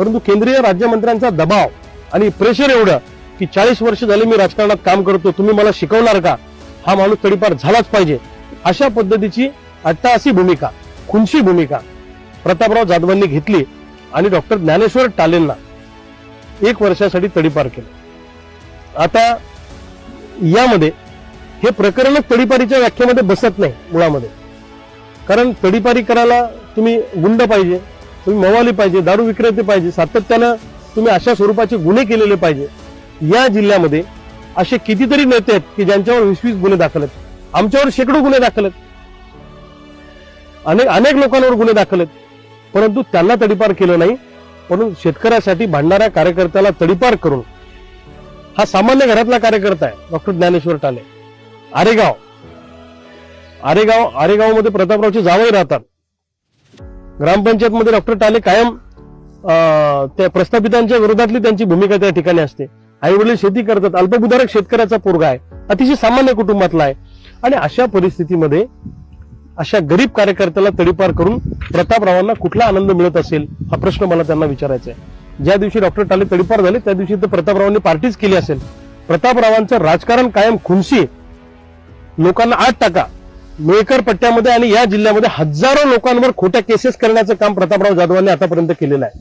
परंतु केंद्रीय राज्यमंत्र्यांचा दबाव आणि प्रेशर एवढं की 40 वर्ष झाले मी राजकारणात काम करतो, तुम्ही मला शिकवणार का, हा माणूस तडीपार झालाच पाहिजे, अशा पद्धतीची अट्टाहासी भूमिका, खुनशी भूमिका प्रतापराव जाधवांनी घेतली आणि डॉक्टर ज्ञानेश्वर टालेंना 1 वर्षासाठी तडीपार केलं। आता यामध्ये हे प्रकरणच तडीपारीच्या व्याख्येमध्ये बसत नाही मुळामध्ये, कारण तडीपारी करायला तुम्ही गुंड पाहिजे, तुम्ही मवाली पाहिजे, दारू विक्रेते पाहिजे, सातत्यानं तुम्ही अशा स्वरूपाचे गुन्हे केलेले पाहिजे। या जिल्ह्यामध्ये असे कितीतरी नेते आहेत की ज्यांच्यावर 20-20 गुन्हे दाखल आहेत, आमच्यावर शेकडो गुन्हे दाखल आहेत, अनेक लोकांवर गुन्हे दाखल आहेत, परंतु त्यांना तडीपार केलं नाही। म्हणून शेतकऱ्यासाठी भांडणाऱ्या कार्यकर्त्याला तडीपार करून, हा सामान्य घरातला कार्यकर्ता आहे डॉक्टर ज्ञानेश्वर टाले, आरेगाव मध्ये प्रतापरावचे जावई राहतात, ग्रामपंचायत मध्ये डॉक्टर टाले कायम त्या प्रस्थापितांच्या विरोधातली त्यांची भूमिका त्या ठिकाणी असते। आई वडील शेती करतात, अल्पभूधारक शेतकऱ्याचा पोरगा आहे, अतिशय सामान्य कुटुंबातला आहे, आणि अशा परिस्थितीमध्ये अशा गरीब कार्यकर्त्याला तडीपार करून प्रतापरावांना कुठला आनंद मिळत असेल, हा प्रश्न मला त्यांना विचारायचा आहे। ज्या दिवशी डॉक्टर टाले तडीपार झाले त्या दिवशी तर प्रतापरावांनी पार्टीच केली असेल। प्रतापरावांचं राजकारण कायम खुनशी, लोकांना आत टाका, मेकर पट्ट्यामध्ये आणि या जिल्ह्यामध्ये हजारो लोकांवर खोट्या केसेस करण्याचं काम प्रतापराव जाधवांनी आतापर्यंत केलेलं आहे।